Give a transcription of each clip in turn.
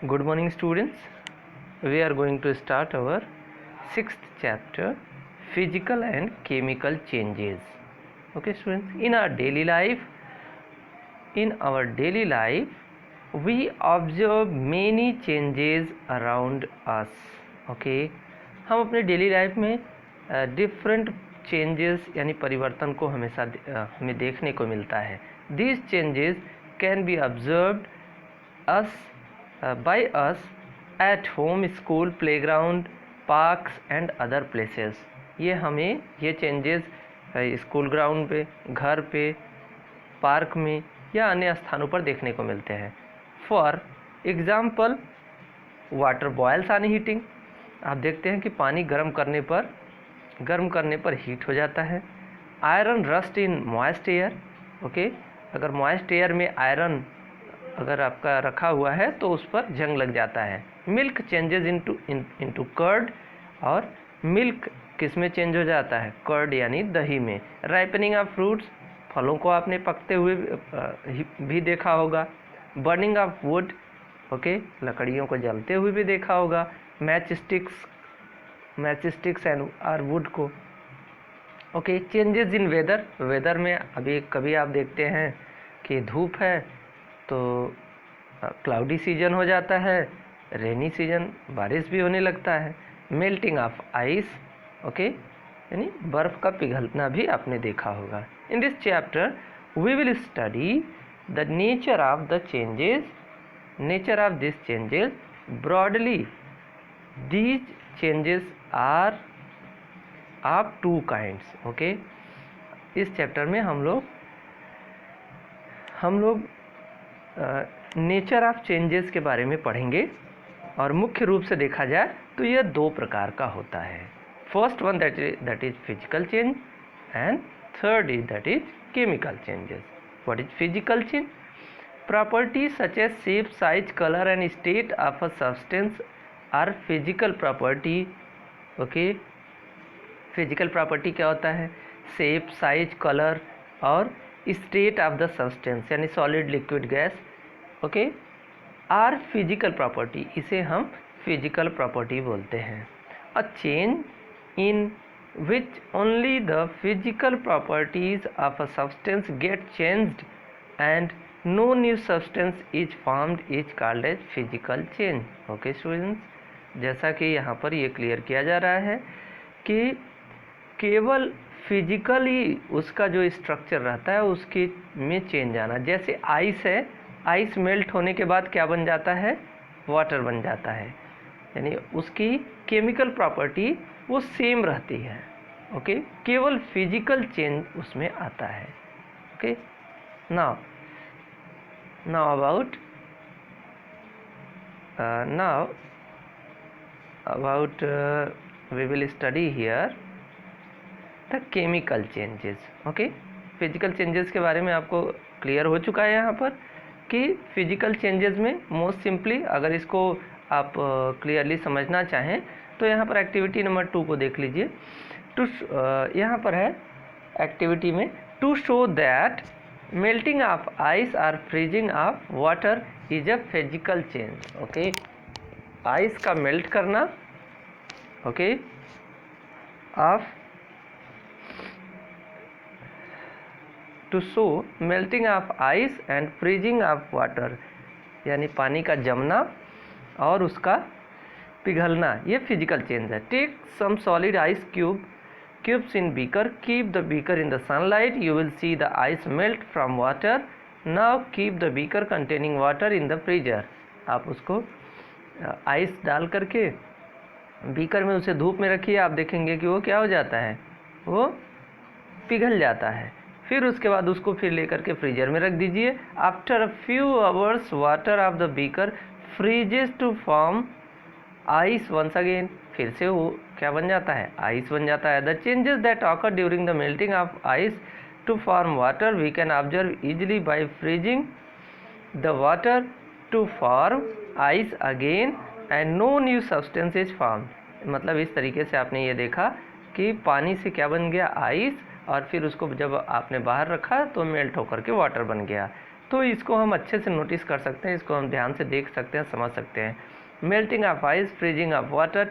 Good morning, students. We are going to start our 6th chapter, physical and chemical changes. Okay, students, in our daily life we observe many changes around us. Okay, हम अपने daily life में different changes यानी परिवर्तन को हमेशा हमें देखने को मिलता है. These changes can be observed by us at home, school, playground, parks and other places. ये चेंजेस स्कूल ग्राउंड पे, घर पे, पार्क में या अन्य स्थानों पर देखने को मिलते हैं. For example, water boils on heating. आप देखते हैं कि पानी गर्म करने पर हीट हो जाता है. आयरन रस्ट इन मॉइस्ट एयर. ओके, अगर मॉइस्ट एयर में आयरन अगर आपका रखा हुआ है तो उस पर जंग लग जाता है. Milk changes into curd. और मिल्क किस में चेंज हो जाता है? कर्ड यानी दही में. Ripening of fruits. फलों को आपने पकते हुए भी देखा होगा. Burning of would. ओके, लकड़ियों को जलते हुए भी देखा होगा. मैच स्टिक्स एंड और वुड को. Okay, changes in weather. Weather में अभी कभी आप देखते हैं कि धूप है तो क्लाउडी सीजन हो जाता है, रेनी सीजन बारिश भी होने लगता है. Melting of ice. ओके, यानी बर्फ़ का पिघलना भी आपने देखा होगा. In this chapter we will study the nature of this changes broadly. These changes are of two kinds. Okay, इस चैप्टर में हम लोग नेचर ऑफ चेंजेस के बारे में पढ़ेंगे. और मुख्य रूप से देखा जाए तो यह दो प्रकार का होता है. First one that is physical change and third is that is chemical changes. What is physical change? Properties such as shape, size, colour and state of a substance are physical property. Okay, physical property क्या होता है? Shape, size, colour और state of the substance यानी solid, liquid, gas. Okay, are physical property. इसे हम physical property बोलते हैं. A change in which only the physical properties of a substance get changed and no new substance is formed is called as physical change. Okay students, जैसा कि यहाँ पर ये clear किया जा रहा है कि केवल फिजिकली उसका जो स्ट्रक्चर रहता है उसके में चेंज आना. जैसे आइस है, आइस मेल्ट होने के बाद क्या बन जाता है? वाटर बन जाता है. यानी उसकी केमिकल प्रॉपर्टी वो सेम रहती है. ओके, केवल फिजिकल चेंज उसमें आता है. Okay, now about we will study here the chemical changes. Okay, physical changes के बारे में आपको क्लियर हो चुका है यहाँ पर कि फिजिकल चेंजेस में मोस्ट सिंपली अगर इसको आप क्लियरली समझना चाहें तो यहाँ पर एक्टिविटी नंबर 2 को देख लीजिए. यहाँ पर है एक्टिविटी में to show that melting of ice और freezing of water is a physical change. Okay, ice का मेल्ट करना, okay, of to show melting of ice and freezing of water यानी पानी का जमना और उसका पिघलना, ये फिजिकल चेंज है. Take some solid ice cubes in beaker. Keep the beaker in the sunlight. You will see the ice melt from water. Now keep the beaker containing water in the freezer. आप उसको ice डाल करके beaker में उसे धूप में रखिए. आप देखेंगे कि वो क्या हो जाता है? वो पिघल जाता है. फिर उसके बाद उसको फिर लेकर के फ्रीजर में रख दीजिए. After a few hours water of the beaker freezes to form ice once again. फिर से वो क्या बन जाता है? आइस बन जाता है. The changes that occur during the melting of ice to form water we can observe easily by freezing the water to form ice again and no new substance is form. मतलब इस तरीके से आपने ये देखा कि पानी से क्या बन गया? आइस. और फिर उसको जब आपने बाहर रखा तो मेल्ट होकर के वाटर बन गया. तो इसको हम अच्छे से नोटिस कर सकते हैं, इसको हम ध्यान से देख सकते हैं, समझ सकते हैं। Melting of ice, freezing of water,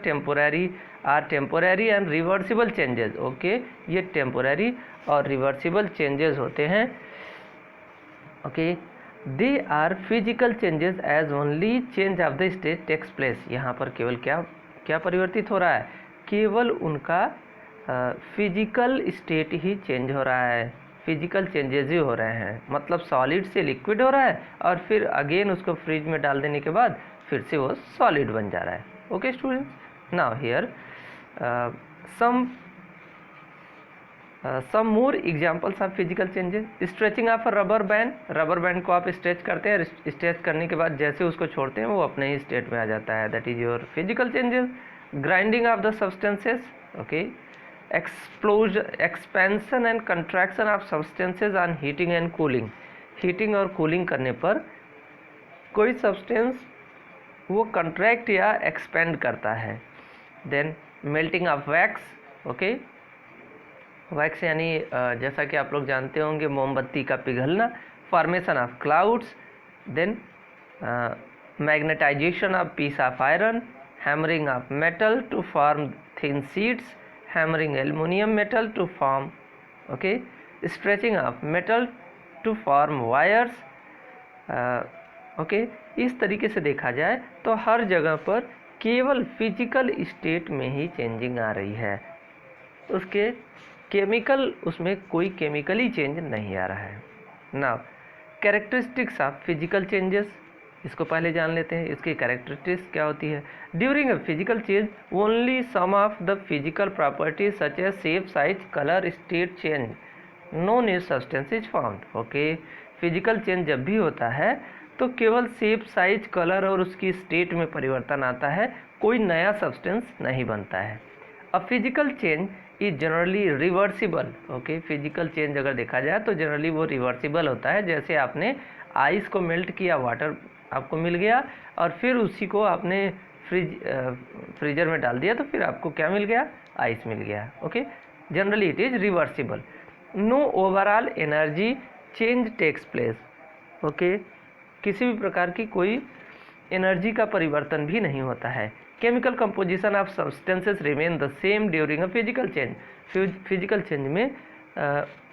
temporary and reversible changes. Okay, ये टेम्पोररी और रिवर्सिबल चेंजेस होते हैं। Okay, they are physical changes as only change of the state takes place. यहाँ पर केवल क्या परिवर्तित हो रहा है, केवल उनका फिजिकल स्टेट ही चेंज हो रहा है, फिजिकल चेंजेस ही हो रहे हैं। मतलब सॉलिड से लिक्विड हो रहा है और फिर अगेन उसको फ्रिज में डाल देने के बाद फिर से वो सॉलिड बन जा रहा है। Okay students, now here some more examples of physical changes. Stretching of a rubber band को आप स्ट्रेच करते हैं, स्ट्रेच करने के बाद जैसे उसको छोड़ते हैं वो अपने ही स्टेट में आ जाता है, that is your physical changes. Grinding of the substances, okay, expansion and contraction of substances on heating and cooling. Heating और कूलिंग करने पर कोई सब्सटेंस वो कंट्रैक्ट या एक्सपेंड करता है. Then melting of wax, okay, wax यानी जैसा कि आप लोग जानते होंगे मोमबत्ती का पिघलना. Formation of clouds. Then magnetisation of piece of iron. Hammering of metal to form thin sheets. Hammering aluminium metal to form, okay, stretching of metal to form wires. Okay, इस तरीके से देखा जाए तो हर जगह पर केवल फिजिकल स्टेट में ही चेंजिंग आ रही है, उसके केमिकल, उसमें कोई केमिकली चेंज नहीं आ रहा है. Now characteristics of physical changes, इसको पहले जान लेते हैं. इसकी कैरेक्टरिस्टिक्स क्या होती है. During a physical change only some of the physical properties such as shape, size, colour, state change, no new substance is found. Okay, physical change जब भी होता है तो केवल शेप, साइज, कलर और उसकी स्टेट में परिवर्तन आता है, कोई नया सब्सटेंस नहीं बनता है. अ physical change is generally reversible. Okay, physical change अगर देखा जाए तो जनरली वो रिवर्सिबल होता है. जैसे आपने आइस को मेल्ट किया, वाटर आपको मिल गया और फिर उसी को आपने फ्रीजर में डाल दिया तो फिर आपको क्या मिल गया, आइस मिल गया. Okay, generally it is reversible. No overall energy change takes place. Okay, किसी भी प्रकार की कोई एनर्जी का परिवर्तन भी नहीं होता है. Chemical composition of substances remain the same during a physical change. Physical change में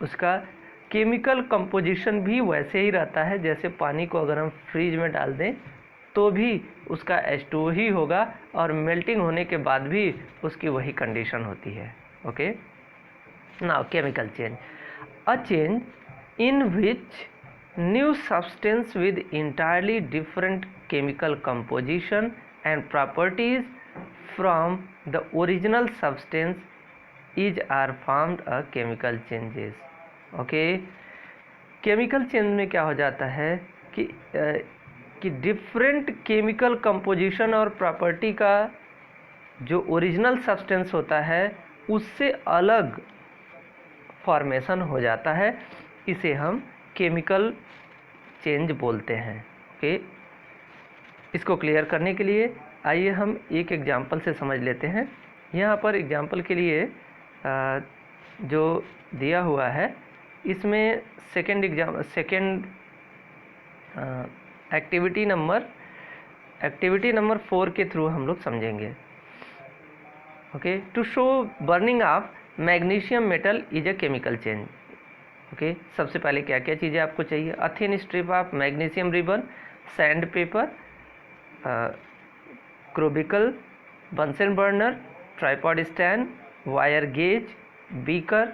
उसका केमिकल कंपोजिशन भी वैसे ही रहता है. जैसे पानी को अगर हम फ्रीज में डाल दें तो भी उसका H2O ही होगा और मेल्टिंग होने के बाद भी उसकी वही कंडीशन होती है. Okay, now chemical change, a change in which new substance with entirely different chemical composition and properties from the original substance is are formed a chemical changes. okay, chemical change में क्या हो जाता है कि different chemical composition और property का जो original substance होता है उससे अलग फॉर्मेशन हो जाता है. इसे हम केमिकल चेंज बोलते हैं. ओके, इसको क्लियर करने के लिए आइए हम एक एग्जाम्पल से समझ लेते हैं. यहाँ पर एग्जाम्पल के लिए जो दिया हुआ है इसमें सेकेंड एक्टिविटी नंबर 4 के थ्रू हम लोग समझेंगे. Okay, to show burning of magnesium metal is a chemical change. Okay, सबसे पहले क्या क्या चीज़ें आपको चाहिए. A thin strip of magnesium ribbon, sand paper, crucible, Bunsen burner, tripod stand, wire gauze, beaker,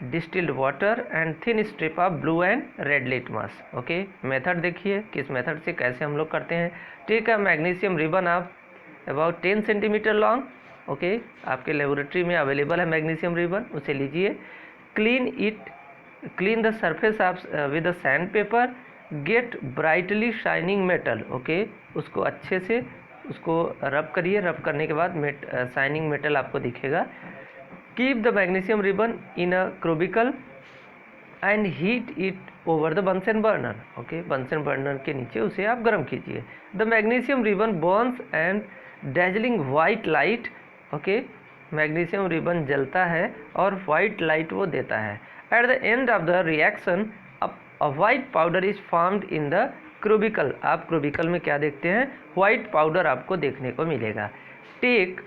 distilled water and thin strip of blue and red litmus. Okay, method देखिए किस method से कैसे हम लोग करते हैं. Take a magnesium ribbon of about 10 centimetre long. Okay, आपके laboratory में अवेलेबल है मैग्नीशियम रिबन, उसे लीजिए. Clean the surface of with the sandpaper. Get brightly shining metal. Okay, उसको अच्छे से उसको रब करिए. रब करने के बाद शाइनिंग मेटल आपको दिखेगा. Keep the magnesium ribbon in a crucible and heat it over the Bunsen burner. Okay, Bunsen burner के नीचे उसे आप गर्म कीजिए. The magnesium ribbon burns and dazzling white light. Okay, magnesium ribbon जलता है और वाइट लाइट वो देता है. At the end of the reaction a white powder is formed in the crucible. आप क्रूबिकल में क्या देखते हैं, वाइट पाउडर आपको देखने को मिलेगा। Take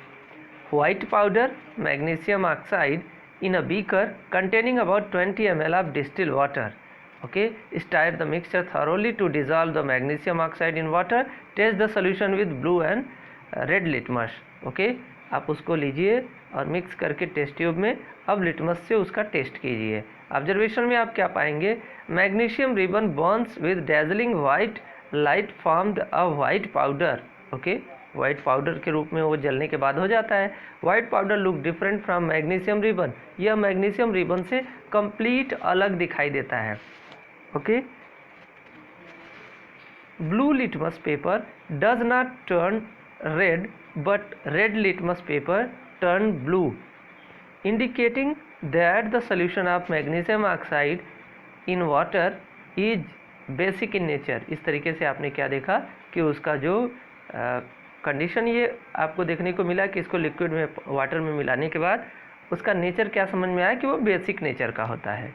white powder magnesium oxide in a beaker containing about 20 ml of distilled water. Okay, stir the mixture thoroughly to dissolve the magnesium oxide in water. Test the solution with blue and red litmus. Okay, आप उसको लीजिए और mix करके test tube में अब litmus से उसका test कीजिए। ऑब्जर्वेशन में आप क्या पाएंगे, magnesium ribbon Burns with dazzling white light formed a white powder. Okay, white powder के रूप में वो जलने के बाद हो जाता है। White powder look different from magnesium ribbon, यह मैग्नीशियम रिबन से कंप्लीट अलग दिखाई देता है। Okay, blue litmus paper does not turn red but red litmus paper turn blue, indicating that the solution of magnesium oxide in water is basic in nature. इस तरीके से आपने क्या देखा कि उसका जो कंडीशन ये आपको देखने को मिला कि इसको लिक्विड में वाटर में मिलाने के बाद उसका नेचर क्या समझ में आया कि वो बेसिक नेचर का होता है।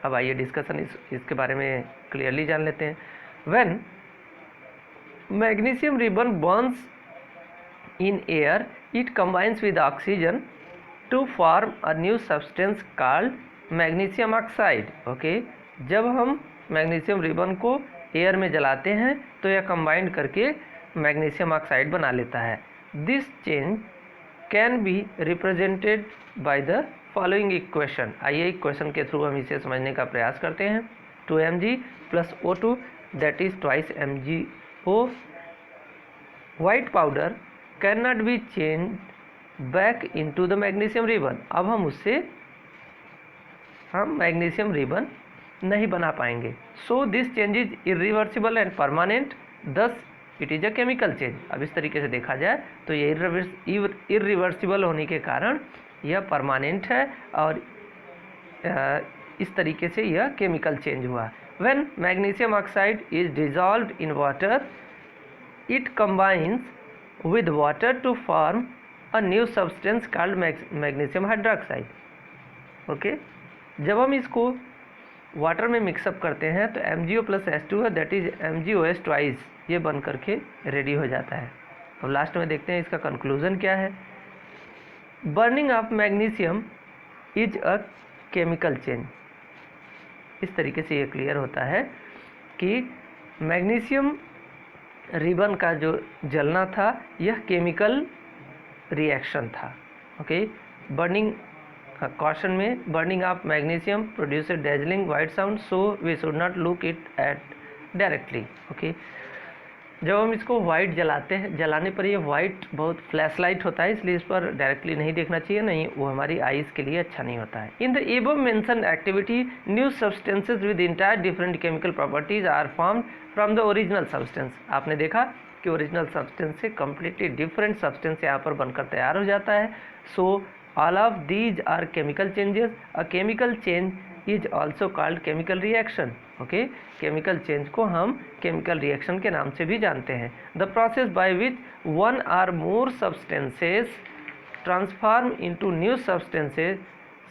अब आइए डिस्कशन इसके बारे में क्लियरली जान लेते हैं। When magnesium ribbon burns in air it combines with oxygen to form a new substance called magnesium oxide. Okay, जब हम मैग्नीशियम रिबन को एयर में जलाते हैं तो यह कंबाइन करके मैग्नीशियम ऑक्साइड बना लेता है। This change can be represented by the following equation. आइए इक्वेशन के थ्रू हम इसे समझने का प्रयास करते हैं। 2mg plus O2 that is twice MgO। White powder can not B change back into the magnesium ribbon. अब हम मैग्नीशियम रिबन नहीं बना पाएंगे। So this change is irreversible and permanent, thus it is a chemical change. अब इस तरीके से देखा जाए तो ये इरिवर्सिबल होने के कारण यह परमानेंट है और इस तरीके से यह केमिकल चेंज हुआ। When magnesium oxide is dissolved in water it combines with water to form a new substance called magnesium hydroxide. Okay, जब हम इसको वाटर में मिक्सअप करते हैं तो MgO प्लस H2 है दैट इज MgOH ट्वाइस, ये बन करके रेडी हो जाता है। अब लास्ट में देखते हैं इसका कंक्लूजन क्या है। Burning of magnesium is a chemical change. इस तरीके से ये क्लियर होता है कि मैग्नीशियम रिबन का जो जलना था यह केमिकल रिएक्शन था। ओके, बर्निंग क्वेश्चन में burning of magnesium produced dazzling white sound, so we should not look it at directly. Okay, जब हम इसको वाइट जलाते हैं, जलाने पर ये वाइट बहुत फ्लैश लाइट होता है, इसलिए इस पर डायरेक्टली नहीं देखना चाहिए, नहीं वो हमारी आईज़ के लिए अच्छा नहीं होता है। In the above mention activity new substances with entire different chemical properties are formed from the original substance. आपने देखा कि ओरिजिनल सब्सटेंस से कम्प्लीटली डिफरेंट सब्सटेंस यहाँ पर बनकर तैयार हो जाता है। So all of these are chemical changes. A chemical change is also called chemical reaction. Okay, chemical change को हम केमिकल रिएक्शन के नाम से भी जानते हैं। The process by which one or more substances transform into new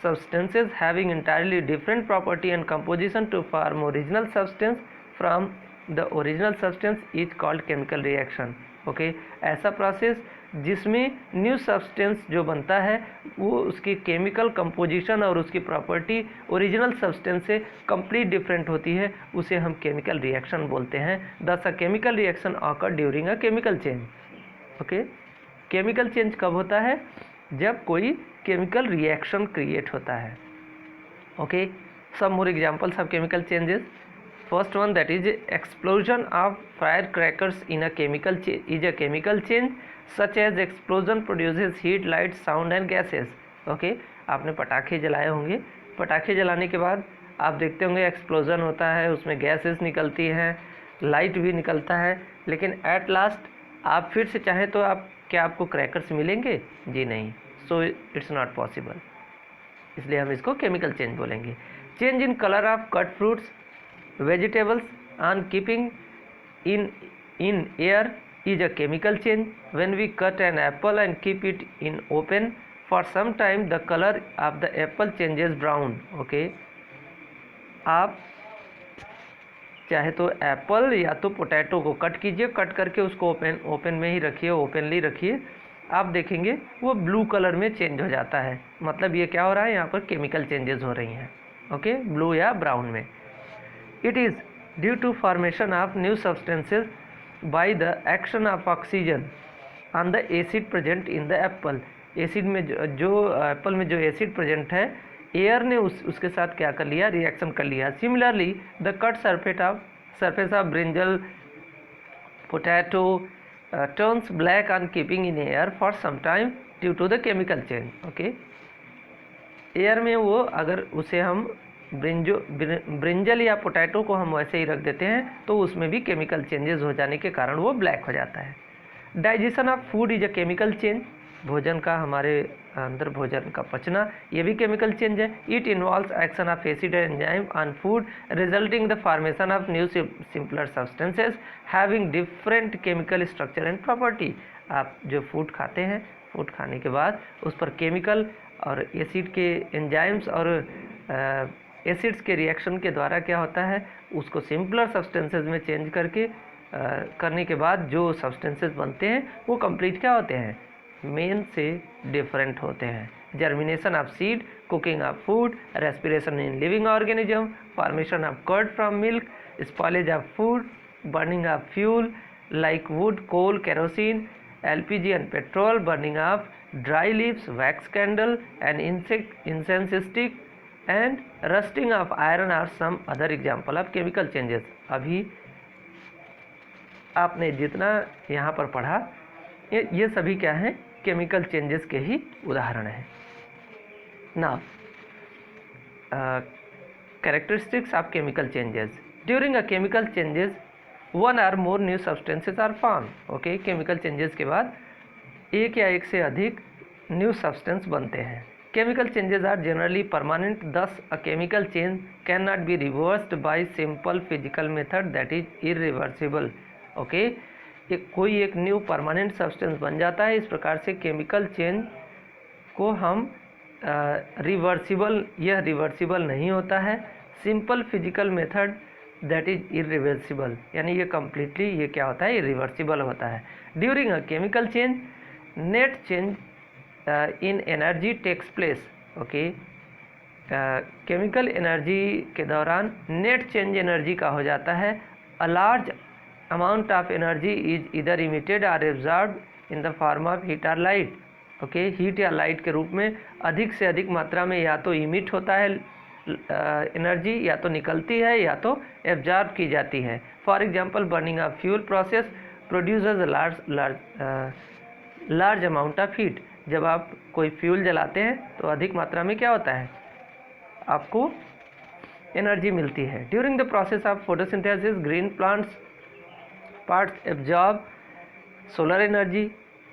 substances having entirely different property and composition to form original substance from the original substance is called chemical reaction. Okay, ऐसा process जिसमें new substance जो बनता है वो उसकी chemical composition और उसकी property original substance से कंप्लीट डिफरेंट होती है, उसे हम केमिकल रिएक्शन बोलते हैं। दस a chemical reaction occur during a chemical change. Okay, chemical change कब होता है? जब कोई केमिकल रिएक्शन क्रिएट होता है। Okay, some more examples of chemical changes. First one, that is explosion of firecrackers in a chemical is a chemical change, such as explosion produces heat, light, sound and gases. Okay, आपने पटाखे जलाए होंगे, पटाखे जलाने के बाद आप देखते होंगे एक्सप्लोजन होता है, उसमें गैसेस निकलती हैं, लाइट भी निकलता है, लेकिन एट लास्ट आप फिर से चाहें तो क्या आपको क्रैकर्स मिलेंगे? जी नहीं। सो इट्स नॉट पॉसिबल, इसलिए हम इसको केमिकल चेंज बोलेंगे। Change in colour of cut fruits vegetables on keeping in air is a chemical change. When we cut an apple and keep it in open for some time, the color of the apple changes brown. Okay, आप चाहे तो Apple या तो potato को cut कीजिए, cut करके उसको open में ही रखिए, ओपनली रखिए, आप देखेंगे वो ब्लू कलर में चेंज हो जाता है। मतलब ये क्या हो रहा है, यहाँ पर केमिकल चेंजेस हो रही हैं, ओके, ब्लू या ब्राउन में। It is due to formation of new substances by the action of oxygen on the acid present in the apple. Acid में जो एप्पल में जो एसिड प्रेजेंट है, एयर ने उसके साथ क्या कर लिया, रिएक्शन कर लिया। Similarly the cut surface of brinjal potato turns black on keeping in air for some time due to the chemical change. Okay, air में वो अगर उसे हम ब्रिंजल या पोटैटो को हम वैसे ही रख देते हैं तो उसमें भी केमिकल चेंजेस हो जाने के कारण वो ब्लैक हो जाता है। Digestion of food is a chemical change. भोजन का, हमारे अंदर भोजन का पचना, ये भी केमिकल चेंज है। It involves action of acid enzyme on food resulting the formation of new simpler substances having different chemical structure and property. आप जो फूड खाते हैं, फूड खाने के बाद उस पर केमिकल और एसिड के एंजाइम्स और एसिड्स के रिएक्शन के द्वारा क्या होता है, उसको सिंपलर सब्सटेंसेस में चेंज करके करने के बाद जो सब्सटेंसेस बनते हैं वो कंप्लीट क्या होते हैं, मेन से डिफरेंट होते हैं। Germination of seed, cooking of food, respiration in living organism, formation of curd from milk, spoilage of food, burning of fuel like wood, coal, kerosene, LPG and petrol, burning of dry leaves, wax candle and incense stick and rusting of iron are some other example of chemical changes। अभी आपने जितना यहाँ पर पढ़ा ये सभी क्या हैं, केमिकल चेंजेस के ही उदाहरण हैं। Now characteristics of chemical changes. During a chemical changes one or more new substances are form. Okay, chemical changes के बाद एक या एक से अधिक न्यू सब्सटेंस बनते हैं। Chemical changes are generally permanent, thus a chemical change can not be reversed by simple physical method that is irreversible. Okay, कोई एक न्यू परमानेंट सब्सटेंस बन जाता है, इस प्रकार से केमिकल चेंज को हम यह रिवर्सिबल नहीं होता है। Simple physical method that is irreversible, यानी ये कम्प्लीटली ये क्या होता है, इरिवर्सिबल होता है। During a chemical change net change in energy takes place. Okay, chemical energy के दौरान नेट चेंज एनर्जी का हो जाता है। A large amount of energy is either emitted or absorbed in the form of heat और light. Okay, heat या light के रूप में अधिक से अधिक मात्रा में या तो इमिट होता है एनर्जी, या तो निकलती है या तो एब्जॉर्ब की जाती है। For example burning of fuel process produces large amount of heat. जब आप कोई फ्यूल जलाते हैं तो अधिक मात्रा में क्या होता है, आपको एनर्जी मिलती है। During the process of photosynthesis green parts absorb solar energy.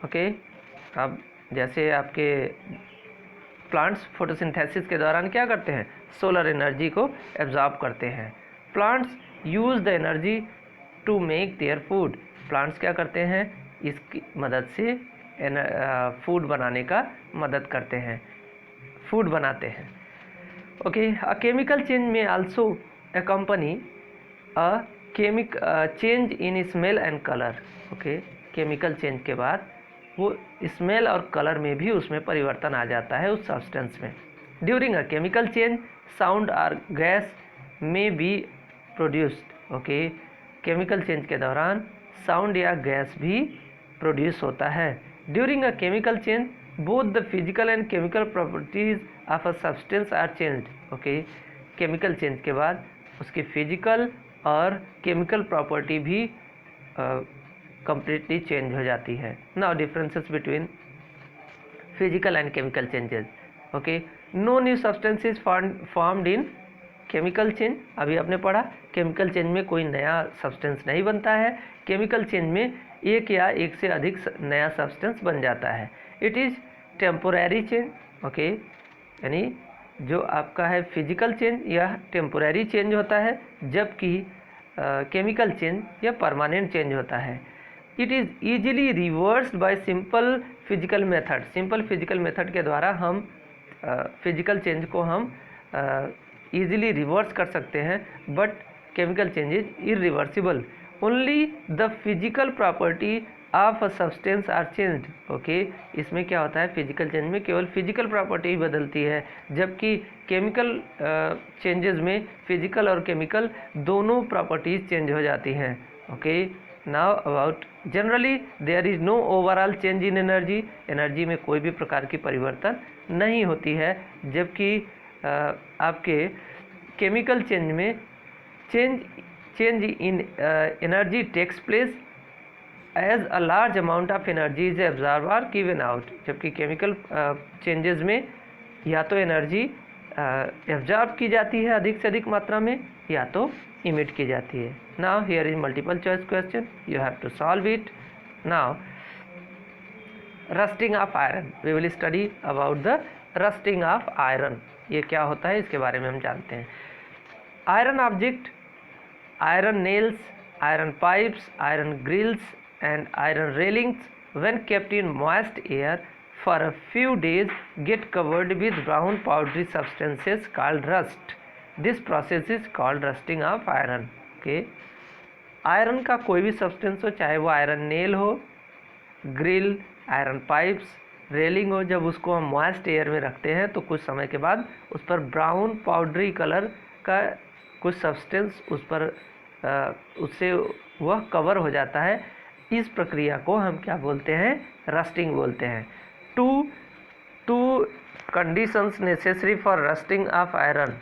Okay, अब जैसे आपके प्लांट्स फोटोसिंथेसिस के दौरान क्या करते हैं, सोलर एनर्जी को एब्जॉर्ब करते हैं। Plants use the energy to make their food. Plants क्या करते हैं, इसकी मदद से फूड बनाने का मदद करते हैं, फूड बनाते हैं। ओके, अ केमिकल चेंज में also accompany a change in smell and colour. Okay, chemical change के बाद वो स्मेल और कलर में भी उसमें परिवर्तन आ जाता है उस सब्सटेंस में। During a chemical change sound और गैस में be produced. Okay, chemical change के दौरान साउंड या गैस भी प्रोड्यूस होता है। During a chemical change both the physical and chemical properties of a substance are changed. Okay, chemical change के बाद उसकी फिजिकल और केमिकल प्रॉपर्टी भी completely चेंज हो जाती है। Now differences between physical and chemical changes. Okay, no new substances formed in chemical change. अभी आपने पढ़ा केमिकल चेंज में कोई नया सब्सटेंस नहीं बनता है, केमिकल चेंज में एक या एक से अधिक नया सब्सटेंस बन जाता है। It is temporary change. Okay, यानी जो आपका है फिजिकल चेंज यह टेम्पोरेरी चेंज होता है, जबकि केमिकल चेंज यह परमानेंट चेंज होता है। It is easily reversed by simple physical method. Simple physical method के द्वारा हम फिजिकल चेंज को हम ईजिली रिवर्स कर सकते हैं, but chemical change is irreversible. Only the physical property of a substance are changed. Okay, इसमें क्या होता है, फिजिकल चेंज में केवल फिजिकल प्रॉपर्टी ही बदलती है, जबकि केमिकल चेंजेस में फिजिकल और केमिकल दोनों प्रॉपर्टीज चेंज हो जाती हैं. Okay, now about generally there is no overall change in energy. Energy में कोई भी प्रकार की परिवर्तन नहीं होती है, जबकि आपके केमिकल चेंज में change in energy takes place as a large amount of energy is absorb और गिवन आउट. जबकि केमिकल चेंजेस में या तो एनर्जी एब्जॉर्ब की जाती है अधिक से अधिक मात्रा में, या तो इमिट की जाती है. Now here is multiple choice question, you have to solve it. Now rusting of iron, we will study about the rusting of iron. ये क्या होता है इसके बारे में हम जानते हैं. Iron object, iron nails, iron pipes, iron grills and iron railings when kept in moist air for a few days get covered with brown powdery substances called rust. This process is called rusting of iron. Okay, iron का कोई भी substance हो, चाहे वो iron nail हो, grill, iron pipes, railing हो, जब उसको हम मॉइस्ट एयर में रखते हैं तो कुछ समय के बाद उस पर ब्राउन पाउडरी कलर का कुछ सब्सटेंस उस पर उससे वह कवर हो जाता है. इस प्रक्रिया को हम क्या बोलते हैं, रस्टिंग बोलते हैं. To conditions necessary for rusting of iron.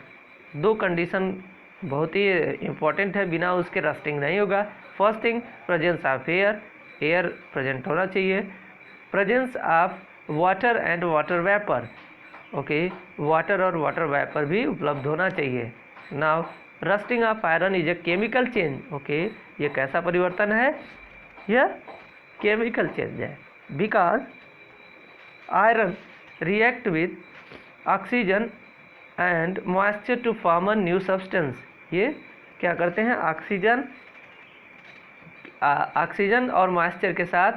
दो कंडीशन बहुत ही इम्पोर्टेंट है, बिना उसके रस्टिंग नहीं होगा. First thing, presence of air, air present होना चाहिए. Presence of water and water vapour. Okay, water और वाटर वेपर भी उपलब्ध होना चाहिए. Now rusting of iron is a chemical change. Okay, ये कैसा परिवर्तन है, यह केमिकल चेंज है. Because iron react with oxygen and moisture to form a new substance. ये क्या करते हैं, ऑक्सीजन और मॉइस्चर के साथ,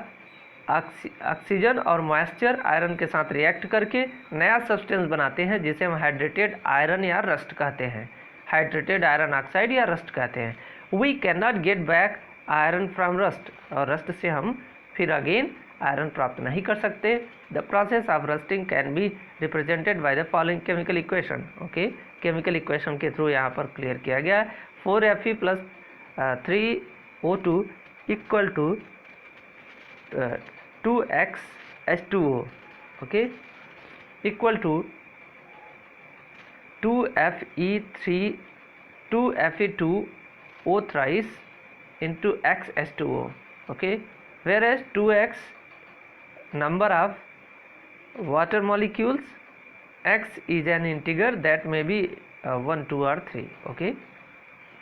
ऑक्सीजन और मॉइस्चर आयरन के साथ रिएक्ट करके नया सब्सटेंस बनाते हैं, जिसे हम हाइड्रेटेड आयरन या रस्ट कहते हैं, हाइड्रेटेड आयरन ऑक्साइड या रस्ट कहते हैं. We can not get back iron from rust, और रस्ट से हम फिर अगेन आयरन प्राप्त नहीं कर सकते. The process of rusting can be represented by the following chemical equation. Okay, chemical equation के थ्रू यहाँ पर क्लियर किया गया. 4Fe plus 3O2 equal to 2xH2O. Okay, equal to 2Fe2O thrice into xH2O. Okay, whereas 2x number of water molecules, x is an integer that may be 1, 2 or 3. Okay,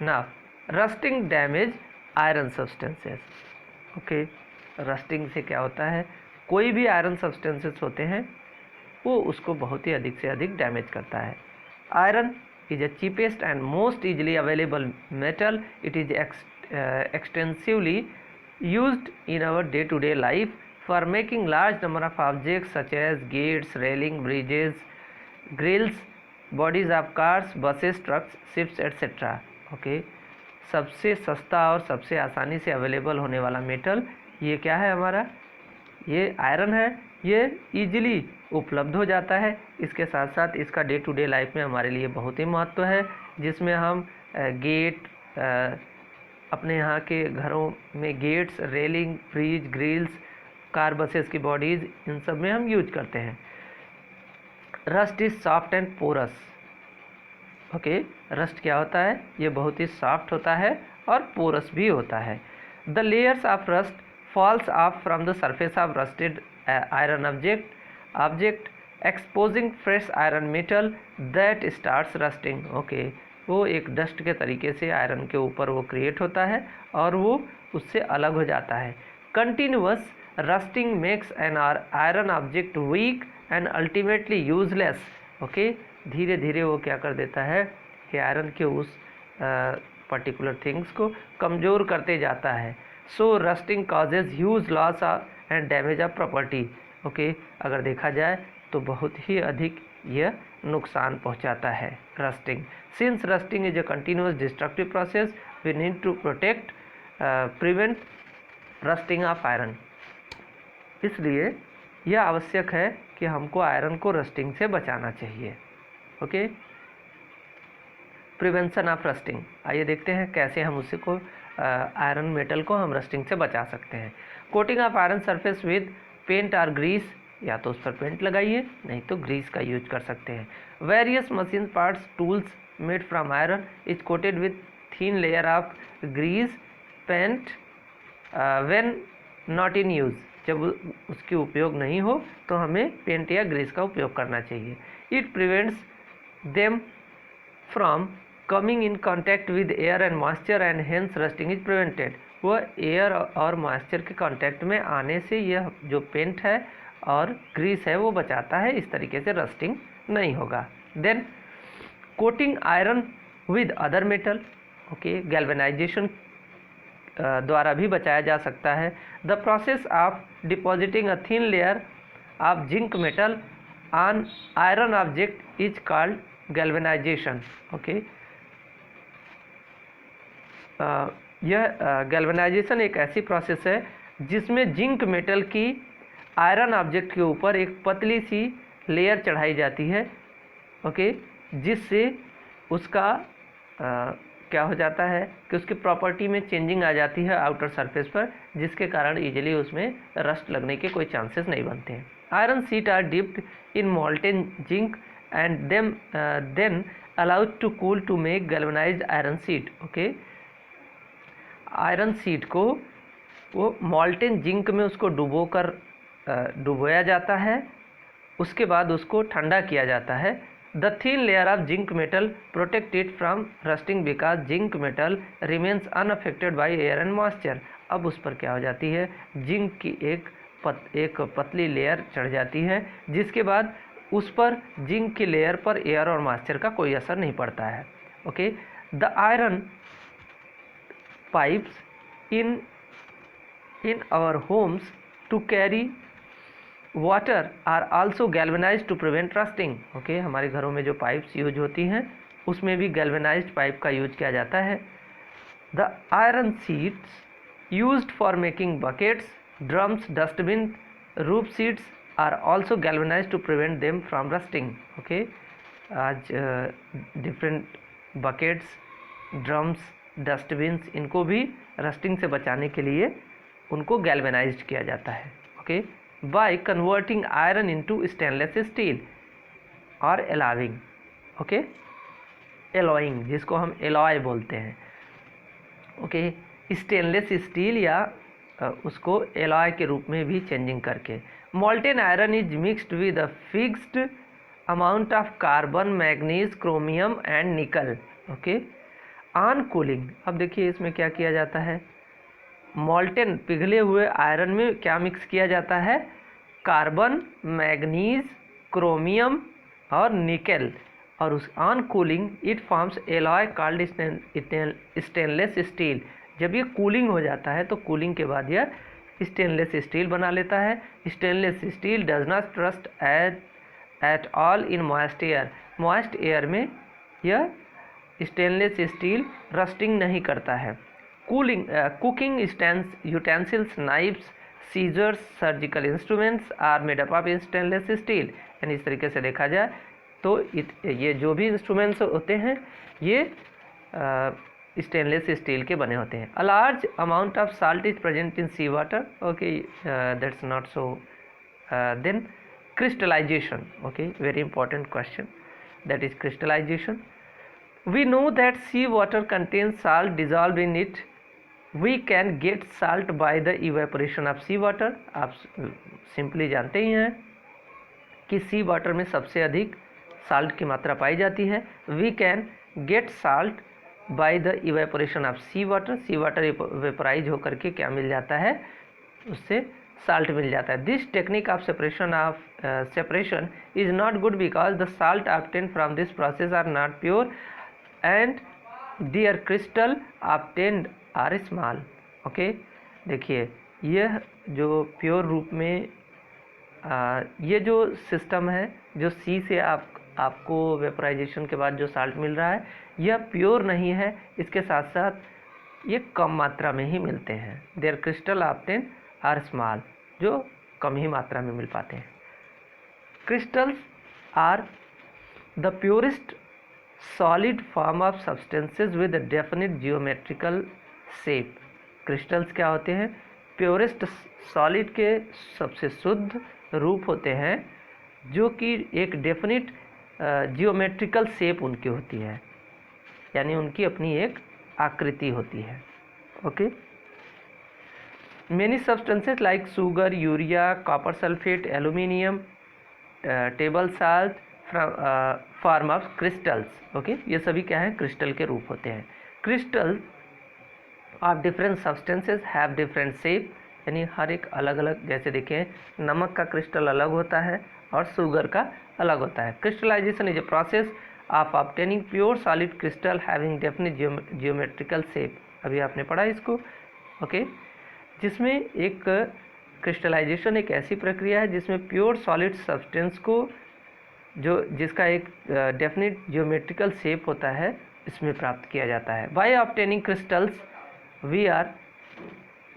now rusting damage iron substances. Okay, rusting से क्या होता है, कोई भी iron substances होते हैं वो उसको बहुत ही अधिक से अधिक डैमेज करता है. Iron is a cheapest and most easily available metal. It is extensively used in our day-to-day life for making large number of objects such as gates, railing, bridges, grills, bodies of cars, buses, trucks, ships, etc. Okay, सबसे सस्ता और सबसे आसानी से available होने वाला metal ये क्या है हमारा, ये आयरन है. ये इजीली उपलब्ध हो जाता है. इसके साथ साथ इसका डे टू डे लाइफ में हमारे लिए बहुत ही महत्व है, जिसमें हम गेट, अपने यहाँ के घरों में gates, railing, bridge, grills, car, buses की बॉडीज़, इन सब में हम यूज करते हैं. Rust is soft and porous. Okay, rust क्या होता है, ये बहुत ही सॉफ्ट होता है और पोरस भी होता है. The layers of rust falls off from the surface of rusted iron object exposing fresh iron metal that starts rusting. Okay, वो एक डस्ट के तरीके से आयरन के ऊपर वो क्रिएट होता है और वो उससे अलग हो जाता है. Continuous rusting makes an iron object weak and ultimately useless. Okay, धीरे धीरे वो क्या कर देता है कि आयरन के उस पर्टिकुलर थिंग्स को कमज़ोर करते जाता है. So rusting causes huge loss and damage of property. Okay, अगर देखा जाए तो बहुत ही अधिक यह नुकसान पहुंचाता है rusting. Since rusting is a continuous destructive process, we need to protect prevent rusting of iron. इसलिए यह आवश्यक है कि हमको आयरन को रस्टिंग से बचाना चाहिए। Okay, prevention of rusting. आइए देखते हैं कैसे हम उसी को आयरन मेटल को हम रस्टिंग से बचा सकते हैं। Coating of iron surface with paint और ग्रीस, या तो उस पर पेंट लगाइए, नहीं तो ग्रीस का यूज कर सकते हैं। Various machine parts tools made from iron is coated with thin layer of grease paint when not in use. जब उसकी उपयोग नहीं हो तो हमें पेंट या ग्रीस का उपयोग करना चाहिए। It prevents them from coming in contact with air and moisture and hence rusting is prevented. वह एयर और मॉइस्चर के कांटेक्ट में आने से यह जो पेंट है और ग्रीस है वो बचाता है, इस तरीके से रस्टिंग नहीं होगा। Then coating iron with other metal, okay, galvanization द्वारा भी बचाया जा सकता है। The process of depositing a thin layer of zinc metal on iron object is called galvanization. Okay, यह गैल्वेनाइजेशन एक ऐसी प्रोसेस है जिसमें जिंक मेटल की आयरन ऑब्जेक्ट के ऊपर एक पतली सी लेयर चढ़ाई जाती है। ओके, जिससे उसका क्या हो जाता है कि उसकी प्रॉपर्टी में चेंजिंग आ जाती है आउटर सरफेस पर, जिसके कारण इजीली उसमें रस्ट लगने के कोई चांसेस नहीं बनते हैं। Iron sheet are dipped in molten zinc and then allowed to cool to make galvanized iron sheet. Okay, iron sheet को वो मॉल्टेन जिंक में उसको डुबोया जाता है, उसके बाद उसको ठंडा किया जाता है। The thin layer of zinc metal protect it from rusting because zinc metal remains unaffected by air and moisture. अब उस पर क्या हो जाती है, जिंक की एक पतली लेयर चढ़ जाती है, जिसके बाद उस पर जिंक की लेयर पर एयर और मॉइस्चर का कोई असर नहीं पड़ता है। Okay, the iron pipes in our homes to carry water are also galvanized to prevent rusting. Okay, हमारे घरों में जो पाइप्स यूज होती हैं उसमें भी गैल्वेनाइज्ड पाइप का यूज किया जाता है। The iron sheets used for making buckets, drums, dustbin, roof sheets are also galvanized to prevent them from rusting. Okay, आज डिफरेंट बकेट्स, ड्रम्स, डस्टबिन्स, इनको भी रस्टिंग से बचाने के लिए उनको गैल्वेनाइज्ड किया जाता है। Okay, by converting iron into stainless steel or alloying। Okay, alloying जिसको हम alloy बोलते हैं। ओके, स्टेनलेस स्टील या उसको alloy के रूप में भी चेंजिंग करके। molten iron is mixed with a fixed amount of carbon, manganese, chromium and निकल। ओके, ऑन कूलिंग, अब देखिए इसमें क्या किया जाता है, मॉल्टेन पिघले हुए आयरन में क्या मिक्स किया जाता है, कार्बन, मैग्नीज, क्रोमियम और निकेल, और उस on cooling it forms alloy called stainless steel. जब ये कूलिंग हो जाता है तो कूलिंग के बाद यह स्टेनलेस स्टील बना लेता है। Stainless steel does not rust at all in moist air. Moist air में यह स्टेनलेस स्टील रस्टिंग नहीं करता है। Cooking utensils, knifes, scissors, surgical instruments are made up of stainless steel. यानी इस तरीके से देखा जाए तो ये जो भी इंस्ट्रूमेंट्स होते हैं ये स्टेनलेस स्टील के बने होते हैं। A large amount of salt is present in sea water. Okay, that's not so. Then crystallization, okay, very important question, that is crystallization. We know that sea water contains salt dissolved in it. We can get salt by the evaporation of sea water. आप simply जानते ही हैं कि सी water में सबसे अधिक salt की मात्रा पाई जाती है। We can get salt by the evaporation of sea water. Sea water vaporize होकर के क्या मिल जाता है, उससे साल्ट मिल जाता है। This technique of separation is not good because the salt obtained from this process are not pure and their crystal obtained are small. Okay, देखिए यह जो प्योर रूप में ये जो सिस्टम है, जो सी से आपको वेपराइजेशन के बाद जो साल्ट मिल रहा है यह प्योर नहीं है। इसके साथ साथ ये कम मात्रा में ही मिलते हैं। Their crystal obtain are small, जो कम ही मात्रा में मिल पाते हैं। Crystals are the purest solid form of substances with definite geometrical shape. Crystals क्या होते हैं? प्योरेस्ट सॉलिड के सबसे शुद्ध रूप होते हैं जो कि एक डेफिनिट जियोमेट्रिकल शेप उनकी होती है, यानी उनकी अपनी एक आकृति होती है। Okay, many substances like sugar, urea, copper sulphate, aluminium, table salt form of crystals. Okay, ये सभी क्या है? क्रिस्टल के रूप होते हैं। Crystal of different substances have different shape, यानी हर एक अलग अलग, जैसे देखें नमक का क्रिस्टल अलग होता है और शुगर का अलग होता है। Crystallization is a process of obtaining pure solid crystal having definite geometrical shape. अभी आपने पढ़ा इसको। ओके, जिसमें एक क्रिस्टलाइजेशन एक ऐसी प्रक्रिया है जिसमें प्योर सॉलिड सब्सटेंस को जिसका एक डेफिनिट जियोमेट्रिकल शेप होता है, इसमें प्राप्त किया जाता है। By obtaining crystals we are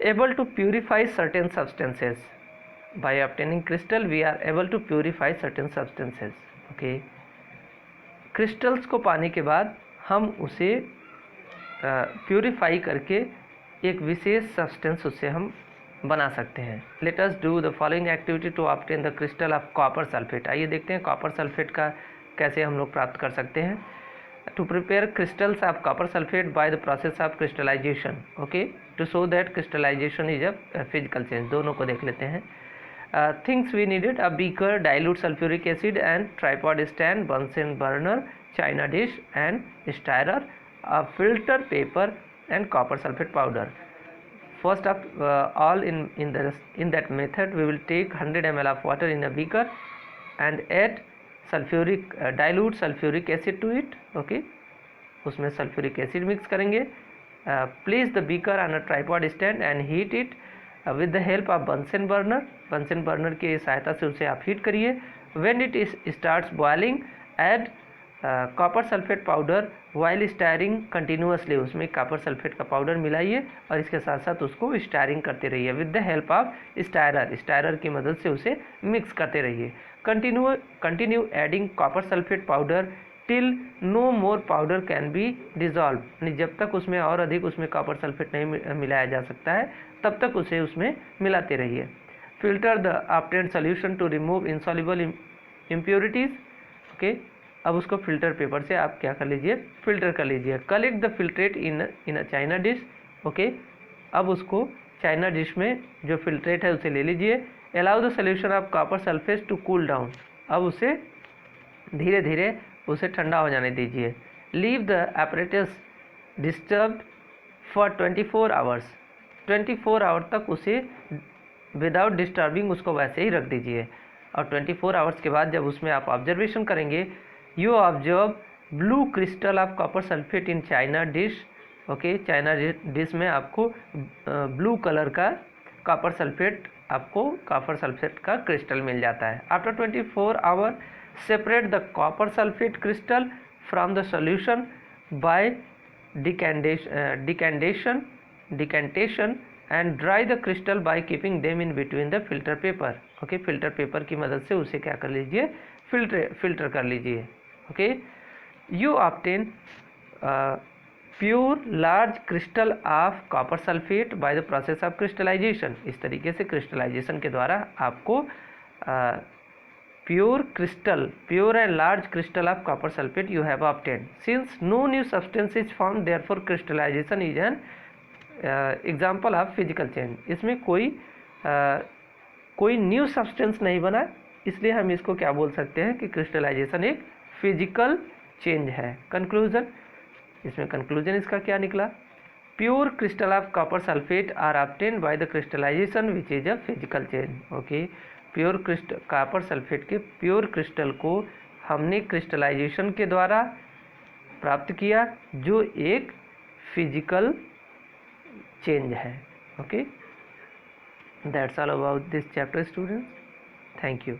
able to purify certain substances. By obtaining crystal we are able to purify certain substances. Okay, crystals को पाने के बाद हम उसे प्यूरिफाई करके एक विशेष सब्सटेंस उससे हम बना सकते हैं। Let us do the following activity to obtain the crystal of copper sulphate. आइए देखते हैं कॉपर सल्फेट का कैसे हम लोग प्राप्त कर सकते हैं। To prepare crystals of copper sulfate by the process of crystallization. Okay, to show that crystallization is a physical change. दोनों को देख लेते हैं। Things we needed: a beaker, dilute sulfuric acid and tripod stand, Bunsen burner, china dish and stirrer, a filter paper and copper sulfate powder. First of all, in that method, we will take 100 ml of water in a beaker and add dilute sulfuric acid to it. Okay, उसमें sulphuric acid mix करेंगे। Place the beaker on a tripod stand and heat it with the help of Bunsen burner. Bunsen burner की सहायता से उसे आप heat करिए। When it starts boiling add copper sulphate powder while steering continuously. उसमें copper sulphate का powder मिलाइए और इसके साथ साथ उसको स्टायरिंग करते रहिए विद द हेल्प ऑफ स्टायरर की मदद से उसे मिक्स करते रहिए। Continue adding copper sulphate powder till no more powder can be dissolve, यानी जब तक उसमें और अधिक उसमें कॉपर सल्फेट नहीं मिलाया जा सकता है तब तक उसे उसमें मिलाते रहिए। Filter the obtained solution to remove insoluble impurities. Okay, अब उसको फिल्टर पेपर से आप क्या कर लीजिए? फिल्टर कर लीजिए। Collect the filtrate in a China dish. Okay, अब उसको चाइना डिश में जो फिल्ट्रेट है उसे ले लीजिए। Allow the solution of copper sulphate to cool down. अब उसे धीरे धीरे उसे ठंडा हो जाने दीजिए। Leave the apparatus disturbed for 24 hours. 24 hour तक उसे विदाउट डिस्टर्बिंग उसको वैसे ही रख दीजिए। और 24 आवर्स के बाद जब उसमें आप ऑब्जर्वेशन करेंगे, you observe blue crystal of copper sulphate in china dish. Okay, china dish में आपको ब्लू कलर का कॉपर सल्फेट का क्रिस्टल मिल जाता है। After 24 hour separate the copper sulfate crystal from the solution by decantation and dry the crystal by keeping them in between the filter paper. Okay, filter paper की मदद से उसे क्या कर लीजिए? फिल्टर कर लीजिए। Okay, you obtain pure large crystal of copper sulfate by the process of crystallization. इस तरीके से क्रिस्टलाइजेशन के द्वारा आपको pure and large crystal of copper sulfate you have obtained. Since no new substance is formed, therefore crystallization is an example of physical change. इसमें कोई new substance नहीं बना, इसलिए हम इसको क्या बोल सकते हैं कि क्रिस्टलाइजेशन एक फिजिकल चेंज है। कंक्लूजन, इसमें कंक्लूजन इसका क्या निकला? Pure crystal of copper sulphate are obtained by the crystallization which is a physical change. Okay, pure copper sulphate के प्योर क्रिस्टल को हमने क्रिस्टलाइजेशन के द्वारा प्राप्त किया जो एक फिजिकल चेंज है। Okay, that's all about this chapter students. Thank you.